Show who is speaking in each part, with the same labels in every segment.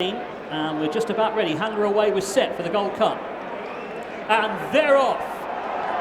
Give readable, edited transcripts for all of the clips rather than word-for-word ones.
Speaker 1: And we're just about ready. Handler away was set for the Gold Cup. And they're off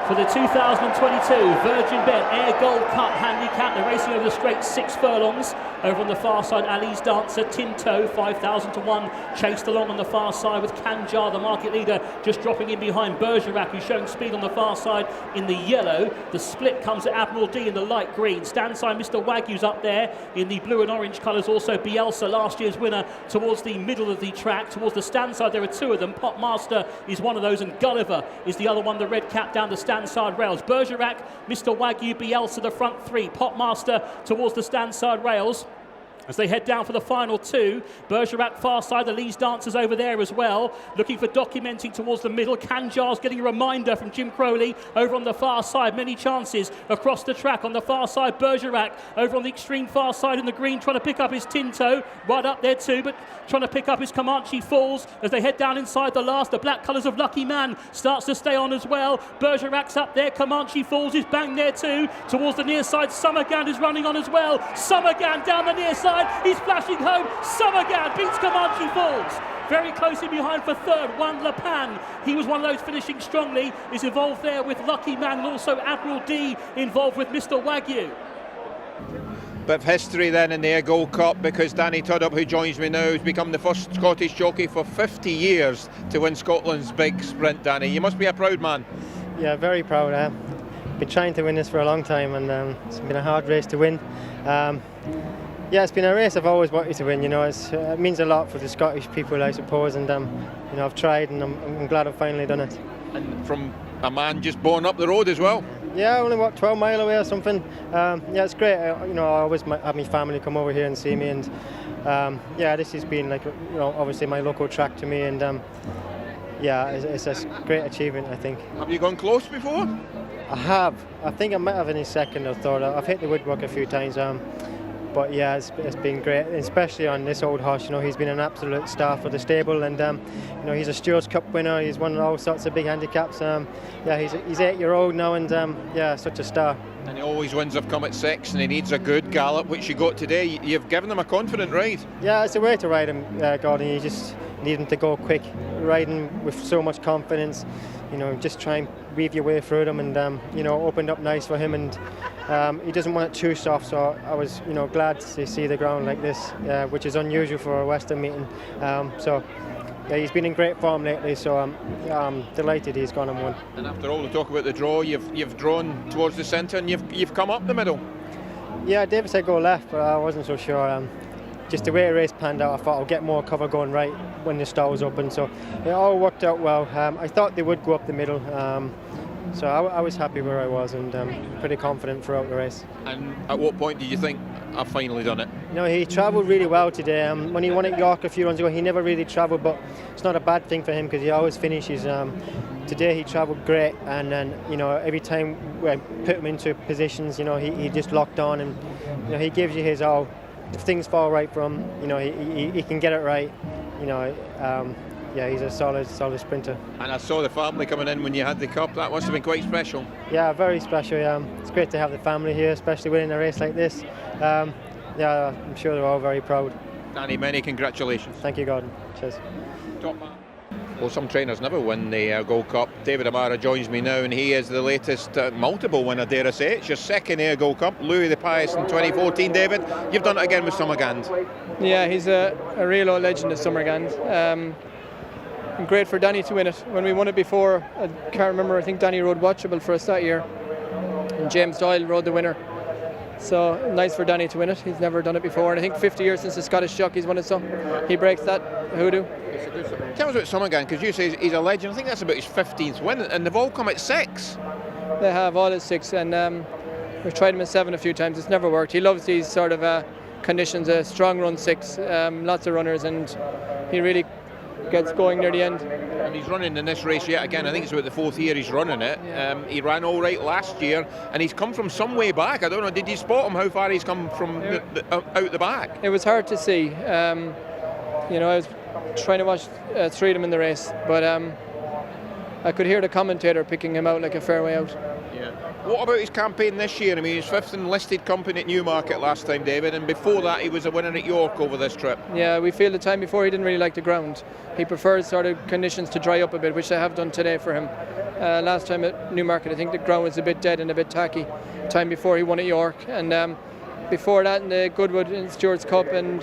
Speaker 1: for the 2022 Virgin Bet Ayr Gold Cup Handicap. They're racing over the straight 6 furlongs. Over on the far side, Ali's Dancer, Tinto, 5,000 to 1. Chased along on the far side with Kanjar, the market leader, just dropping in behind Bergerac, who's showing speed on the far side in the yellow. The split comes to Admiral D in the light green. Stand side, Mr. Wagyu's up there in the blue and orange colours. Also Bielsa, last year's winner, towards the middle of the track. Towards the stand side, there are 2 of them. Pop Master is one of those, and Gulliver is the other one, the red cap down the stand side rails. Bergerac, Mr. Wagyu, Bielsa, the front 3. Pop Master towards the stand side rails as they head down for the final 2. Bergerac far side, the Lee's Dancers over there as well, looking for documenting towards the middle. Kanjar's getting a reminder from Jim Crowley over on the far side. Many chances across the track on the far side. Bergerac over on the extreme far side in the green, trying to pick up his Tinto, right up there too, but trying to pick up his Comanche Falls as they head down inside the last. The black colours of Lucky Man starts to stay on as well. Bergerac's up there, Comanche Falls is banged there too. Towards the near side, Summerghand is running on as well. Summerghand down the near side, he's flashing home. Summerghand beats Comanche Falls. Very close in behind for third, Juan Lapan. He was one of those finishing strongly. Is involved there with Lucky Man, and also Admiral D involved with Mr. Wagyu.
Speaker 2: Bit of history then in the Ayr Gold Cup, because Danny Tudhope, who joins me now, has become the first Scottish jockey for 50 years to win Scotland's big sprint. Danny, you must be a proud man.
Speaker 3: Yeah, very proud. I've been trying to win this for a long time, and it's been a hard race to win. Yeah, it's been a race I've always wanted to win. You know, it means a lot for the Scottish people, I suppose, and you know, I've tried, and I'm glad I've finally done it.
Speaker 2: And from a man just born up the road as well.
Speaker 3: Yeah, only 12 mile away or something. Yeah, it's great. You know, I always have my family come over here and see me, and yeah, this has been like, you know, obviously my local track to me, and yeah, it's a great achievement, I think.
Speaker 2: Have you gone close before?
Speaker 3: I have. I think I might have in second or third. I've hit the woodwork a few times. But yeah, it's been great, especially on this old horse. You know, he's been an absolute star for the stable, and you know, he's a Stewards Cup winner. He's won all sorts of big handicaps. Yeah, he's 8-year-old now, and yeah, such a star.
Speaker 2: And he always wins have come at 6, and he needs a good gallop, which you got today. You've given him a confident ride. Yeah,
Speaker 3: it's a way to ride him, Gordon. You just need him to go quick, riding with so much confidence. You know, just try and weave your way through them, and you know, opened up nice for him, and he doesn't want it too soft. So I was, you know, glad to see the ground like this, which is unusual for a Western meeting. So yeah, he's been in great form lately. So I'm delighted he's gone and won.
Speaker 2: And after all the talk about the draw, you've drawn towards the centre, and you've come up the middle.
Speaker 3: Yeah, David said go left, but I wasn't so sure. Just the way the race panned out, I thought I'll get more cover going right when the stall was open, so it all worked out well. I thought they would go up the middle, so I was happy where I was, and pretty confident throughout the race.
Speaker 2: And at what point did you think, I've finally done it?
Speaker 3: No, he travelled really well today. When he won at York a few runs ago, he never really travelled, but it's not a bad thing for him because he always finishes. Today he travelled great, and then, you know, every time we put him into positions, you know, he just locked on, and you know, he gives you his all. If things fall right for him, you know, he can get it right. You know, yeah, he's a solid sprinter. And
Speaker 2: I saw the family coming in when you had the cup. That must have been quite special.
Speaker 3: Yeah, very special. Yeah, it's great to have the family here, especially winning a race like this. Yeah, I'm sure they're all very proud.
Speaker 2: Danny, many congratulations.
Speaker 3: Thank you, Gordon. Cheers.
Speaker 2: Top man. Well, some trainers never win the Gold Cup. David Amara joins me now, and he is the latest multiple winner, dare I say. It's your second Ayr Gold Cup. Louis the Pious in 2014, David. You've done it again with Summerghand.
Speaker 4: Yeah, he's a real old legend at Summerghand. Great for Danny to win it. When we won it before, I can't remember, I think Danny rode Watchable for us that year, and James Doyle rode the winner. So nice for Danny to win it. He's never done it before, and I think 50 years since the Scottish Jockeys won it, so he breaks that hoodoo.
Speaker 2: Tell us about Summerghand, because you say he's a legend. I think that's about his 15th win, and they've all come at 6.
Speaker 4: They have, all at 6, and we've tried him at 7 a few times. It's never worked. He loves these sort of conditions, a strong run 6, lots of runners, and he really gets going near the end.
Speaker 2: And he's running in this race yet again. I think it's about the 4th year he's running it. Yeah. He ran all right last year, and he's come from some way back. I don't know, did you spot him how far he's come from out the back?
Speaker 4: It was hard to see. You know, I was trying to watch 3 of them in the race, but I could hear the commentator picking him out like a fair way out.
Speaker 2: Yeah. What about his campaign this year? I mean, his 5th enlisted company at Newmarket last time, David, and before that he was a winner at York over this trip.
Speaker 4: Yeah, we feel the time before he didn't really like the ground. He prefers sort of conditions to dry up a bit, which they have done today for him. Last time at Newmarket, I think the ground was a bit dead and a bit tacky. Time before he won at York, and before that in the Goodwood in Stewart's Cup, and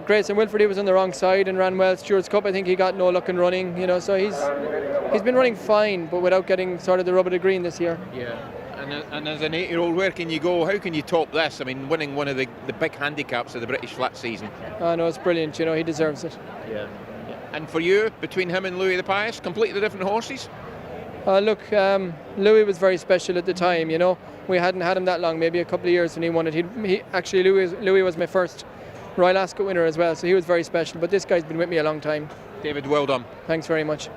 Speaker 4: Grayson Wilford, he was on the wrong side and ran well. Stewart's Cup, I think he got no luck in running, you know, so he's been running fine, but without getting sort of the rub of the green this year.
Speaker 2: Yeah. And as an 8-year-old, where can you go? How can you top this? I mean, winning one of the big handicaps of the British flat season.
Speaker 4: I know, it's brilliant, you know, he deserves it.
Speaker 2: Yeah. And for you, between him and Louis the Pious, completely different horses?
Speaker 4: Look, Louis was very special at the time, you know. We hadn't had him that long, maybe a couple of years when he won it. Louis was my first Royal Ascot winner as well, so he was very special. But this guy's been with me a long time.
Speaker 2: David, well done.
Speaker 4: Thanks very much.